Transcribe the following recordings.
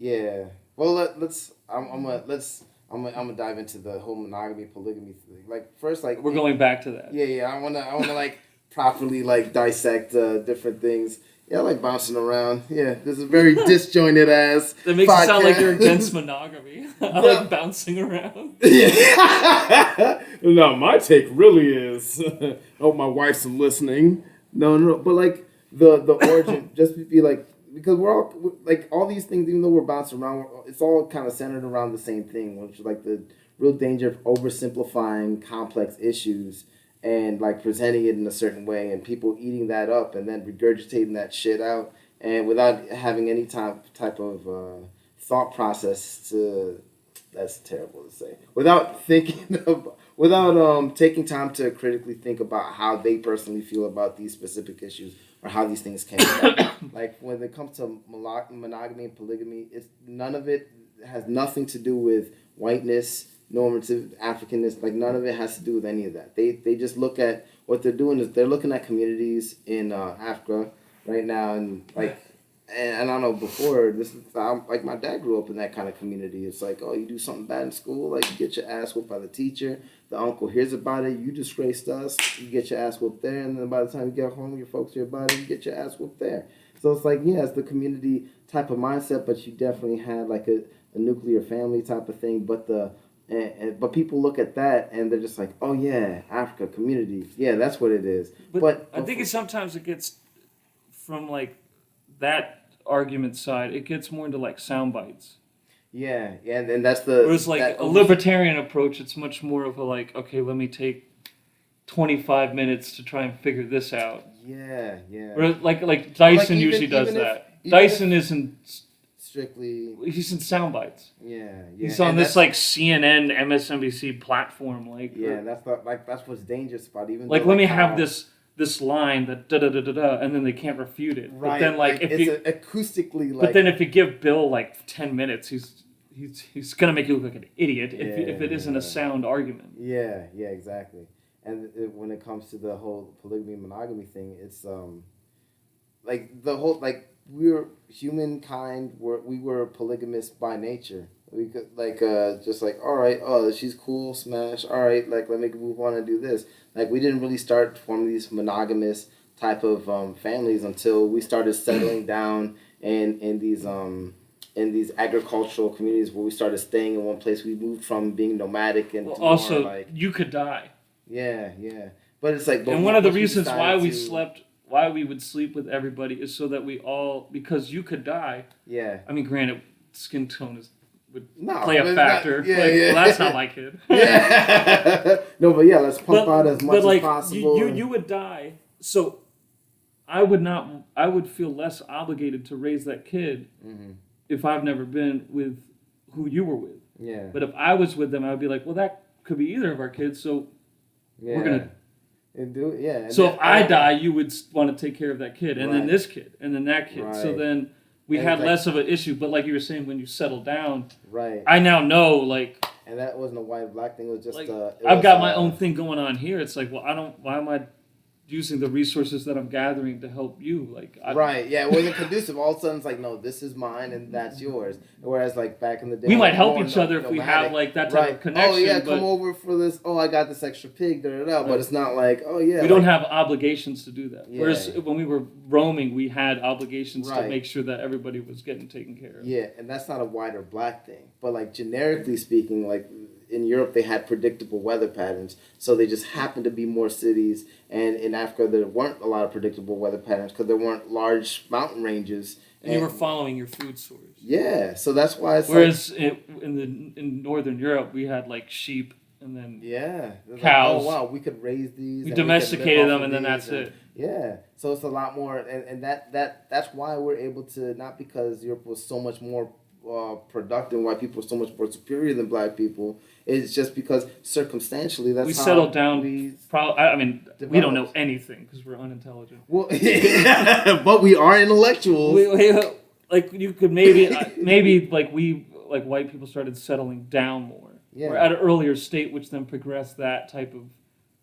Yeah. Well, let's. I'm gonna dive into the whole monogamy polygamy thing. Like first, like We're going back to that. yeah, yeah. I wanna like properly like dissect different things. Yeah, I like bouncing around. Yeah, this is a very disjointed ass That makes it sound like you're against podcast. monogamy. I No. like bouncing around. Yeah. No, my take really is. Oh, my wife's listening. No, no, but like the origin, just be like because we're all like all these things, even though we're bouncing around, it's all kind of centered around the same thing, which is like the real danger of oversimplifying complex issues and like presenting it in a certain way, and people eating that up and then regurgitating that shit out, and without having any type of thought process to that's terrible to say without thinking of, without taking time to critically think about how they personally feel about these specific issues or how these things came about. Like when it comes to monogamy and polygamy, it's none of it has nothing to do with whiteness, normative Africanness. Like none of it has to do with any of that. They just look at what they're doing is they're looking at communities in Africa right now, and like and I don't know before this is like my dad grew up in that kind of community. It's like, oh, you do something bad in school, like you get your ass whooped by the teacher. The uncle hears about it. You disgraced us. You get your ass whooped there, and then by the time you get home, your folks hear about it. You get your ass whooped there. So it's like, yeah, it's the community type of mindset, but you definitely had like a nuclear family type of thing. But but people look at that and they're just like, oh yeah, Africa community, yeah, that's what it is. But I But think for, sometimes it gets from like that argument side. It gets more into like sound bites. yeah, yeah, and that's the Whereas like that a libertarian approach, it's much more of a like, okay, let me take 25 minutes to try and figure this out. yeah, yeah. Or like But like Dyson usually does that. even if Dyson isn't. strictly, He's in sound bites. yeah, yeah, He's on and this that's like CNN, MSNBC platform, yeah, that's the like that's what's dangerous about even though like let like me have how this line that da da da da da, and then they can't refute it. But then right like like if it's you, acoustically but then like if you give Bill like 10 minutes, he's gonna make you look like an idiot if it isn't a yeah. sound argument. Yeah, yeah, exactly. And when it comes to the whole polygamy monogamy thing, it's like the whole like we're humankind we were polygamous by nature. We could like just like all right, oh she's cool, smash. All right, like let me move on and do this. Like we didn't really start forming these monogamous type of families until we started settling down in these agricultural communities where we started staying in one place. We moved from being nomadic Well, into more also like you could die, yeah, yeah. But it's like, but and one of the once we reasons why decided we to, slept, why we would sleep with everybody is so that we all, because you could die. yeah, I mean, granted, skin tone is would no, play a but it's not, factor. yeah, Like, well, that's not yeah, my kid. yeah. No, but yeah, let's pump out as But much as like possible. you would die. So I would not. I would feel less obligated to raise that kid Hmm. if I've never been with who you were with. Yeah, But if I was with them, I would be like, well, that could be either of our kids. So we're yeah, gonna. and do yeah, and So then if I die, you would want to take care of that kid, and then right, this kid, and then that kid. So right, then we and it's had like less of an issue. But like you were saying, when you settle down, right, I now know and that wasn't a white black thing. It was just like it I've was got my own thing going on here. It's like, well, I don't. Why am I using the resources that I'm gathering to help you? Like, right, yeah, it wasn't conducive. All of a sudden, it's like, no, this is mine and that's yours. Whereas, like back in the day, we might like, help more each other if we have nomadic, like that type right? of connection. Oh yeah, come But over for this. Oh, I got this extra pig, da da da. But right. it's not like, oh yeah, We don't like have obligations to do that. yeah, Whereas when we were roaming, we had obligations to right, make sure that everybody was getting taken care of. yeah, and that's not a white or black thing. But like generically speaking, like in Europe, they had predictable weather patterns, so they just happened to be more cities. And in Africa, there weren't a lot of predictable weather patterns because there weren't large mountain ranges. And you were following your food source. Yeah, so that's why it's Whereas in Northern Europe, we had like sheep and then yeah, it's like, oh cows. wow, we could raise these. We And we could live domesticated off them, of and then these that's and, it. yeah, so it's a lot more, and that's why we're able to not because Europe was so much more productive, why people were so much more superior than black people. It's just because circumstantially that's We how settled down. we I mean, we don't know developed. anything because we're unintelligent. Well, but we are intellectuals. Like you could maybe like we like white people started settling down more or Yeah, at an earlier state, which then progressed that type of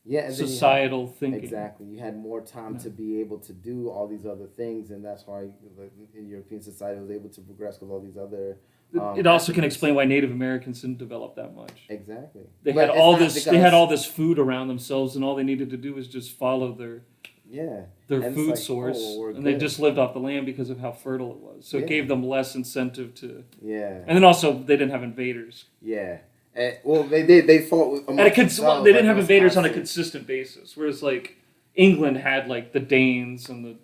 Yeah, and societal thinking. Exactly. You had more time to be able to do all these other things, and that's why in European society was able to progress with all these other. It also can explain why Native Americans didn't develop that much. Exactly. They But had it's all not this. because- They had all this food around themselves, and all they needed to do was just follow their And it's food like, source, oh, we're and they good. just lived off the land because of how fertile it was. So it gave them less incentive to. Yeah. And then also they didn't have invaders. Yeah. Well, they did. They fought. They didn't have invaders on a consistent basis, whereas like England had like the Danes and the it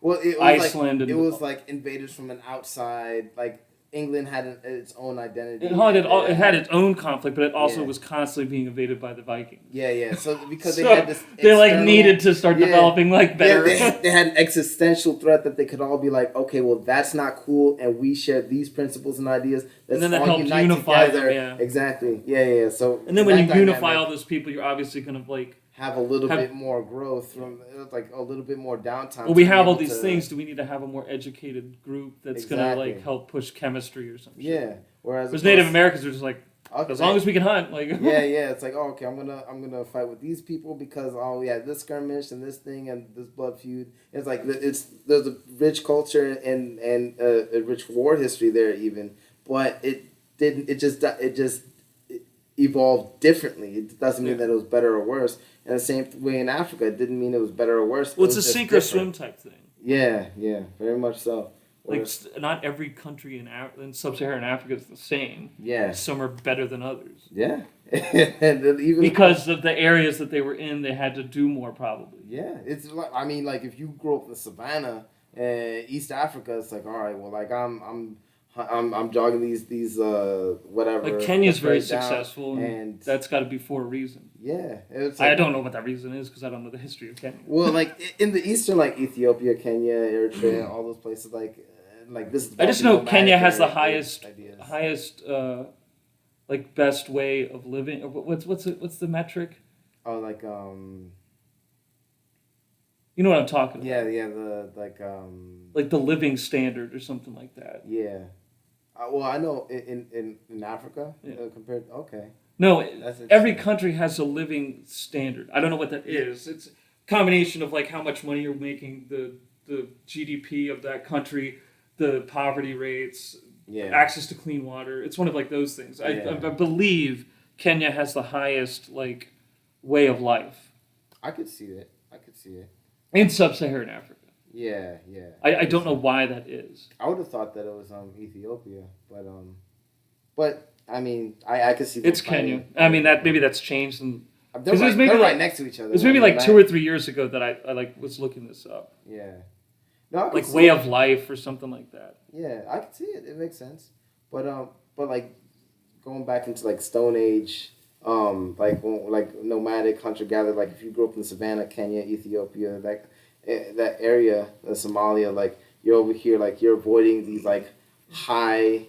was Iceland like, and it was like invaders from an outside. Like England had its own identity. it had its own conflict, but it also was constantly being invaded by the Vikings. Yeah. So because So they had this, they like needed to start developing like better. They had an existential threat that they could all be like, okay, well that's not cool, and we share these principles and ideas. Let's and then that all helped unite unify together. them. Yeah. Exactly. Yeah. So and then when you that unify dynamic, all those people, you're obviously gonna like have a little bit more growth from like a little bit more downtime. Well, we have all these things. Do we need to have a more educated group that's gonna like help push chemistry or something? Yeah. Whereas Native Americans are just like, as long as we can hunt, like yeah. It's like, oh, okay, I'm gonna fight with these people because we had this skirmish and this thing and this blood feud. It's like there's a rich culture and a rich war history there even, but it just evolved differently. It doesn't mean that it was better or worse. And the same way in Africa, it didn't mean it was better or worse. Well, it's a sink or swim type thing. Yeah, very much so. Like, not every country in sub-Saharan Africa is the same. Yeah. Some are better than others. Yeah. And even because of the areas that they were in, they had to do more probably. Yeah. It's like, I mean, like, if you grew up in the savannah, East Africa, it's like, all right, well, like, I'm jogging these whatever. Like Kenya's very successful, and that's got to be for a reason. Yeah, it's like, I don't know what that reason is because I don't know the history of Kenya. Well, like in the eastern, like Ethiopia, Kenya, Eritrea, all those places, like this. I just know Kenya has the highest, like best way of living. What's the metric? Oh, like You know what I'm talking about? Yeah, like the living standard or something like that. Yeah. Well, I know in Africa compared. Okay. No, every country has a living standard. I don't know what that is. It's a combination of like how much money you're making, the GDP of that country, the poverty rates, access to clean water. It's one of like those things. I believe Kenya has the highest like way of life. I could see it. In sub-Saharan Africa. Yeah. I don't know why that is. I would have thought that it was Ethiopia, but I mean I could see. It's Kenya. I mean maybe that's changed. They're right next to each other. It was maybe like 2 or 3 years ago that I like was looking this up. Yeah. No, like way of life or something like that. Yeah, I can see it. It makes sense. But like going back into like Stone Age, like nomadic hunter gatherer. Like if you grew up in the savannah, Kenya, Ethiopia, that area, Somalia, like you're over here, like you're avoiding these like high,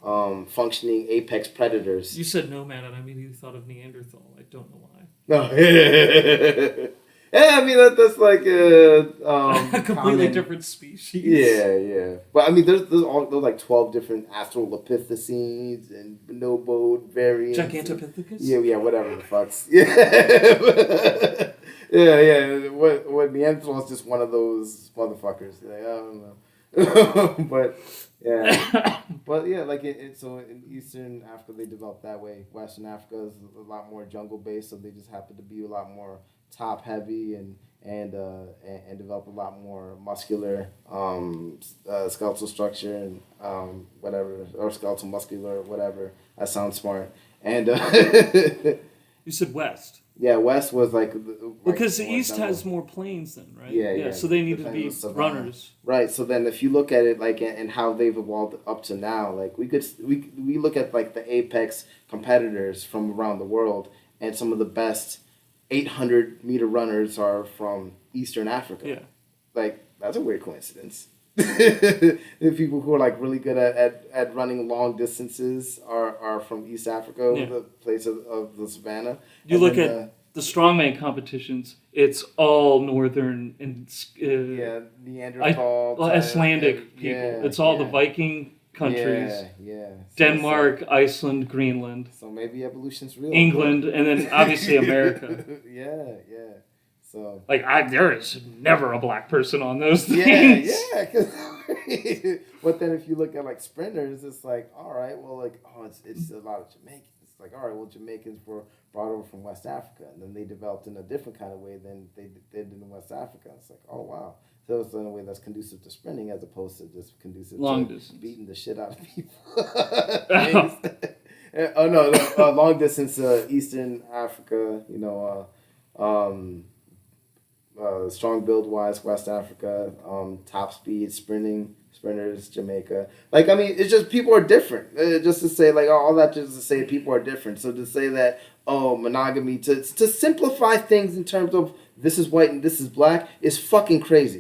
functioning apex predators. You said nomad, and I immediately thought of Neanderthal. I don't know why. No. Yeah, I mean that's like a completely different species. Yeah. But I mean, there's like 12 different Australopithecines and bonobo variants. Gigantopithecus. Yeah, whatever the fucks. Yeah. Yeah. What Neanderthal is just one of those motherfuckers. Like, I don't know. But yeah, like so in Eastern Africa they developed that way. Western Africa is a lot more jungle based, so they just happen to be a lot more top heavy and develop a lot more muscular skeletal structure and whatever, or skeletal muscular, whatever. That sounds smart. And you said West. Yeah, West was like because the East has more plains then, right? Yeah. So they need to be runners. Right. So then, if you look at it like and how they've evolved up to now, like we look at like the apex competitors from around the world, and some of the best 800-meter runners are from Eastern Africa. Yeah. Like that's a weird coincidence. The people who are like really good at running long distances are from East Africa, the place of the savannah. You look at the strongman competitions; it's all northern and Neanderthal, Icelandic people. It's all the Viking countries. Yeah. Denmark, Iceland, Greenland, So maybe evolution's real. England, and then obviously America. Yeah. So. Like, there is never a black person on those things. Yeah. But then if you look at like sprinters, it's like, all right, well, like, it's a lot of Jamaicans. It's like, all right, well, Jamaicans were brought over from West Africa, and then they developed in a different kind of way than they did in West Africa. It's like, oh wow. So it's in a way that's conducive to sprinting as opposed to just conducive Long to distance. beating the shit out of people. Oh no, long distance, Eastern Africa, strong build wise, West Africa, top speed, sprinters, Jamaica. Like, I mean, it's just people are different. Just to say, like, all that just to say people are different. So to say that, monogamy, to simplify things in terms of this is white and this is black is fucking crazy.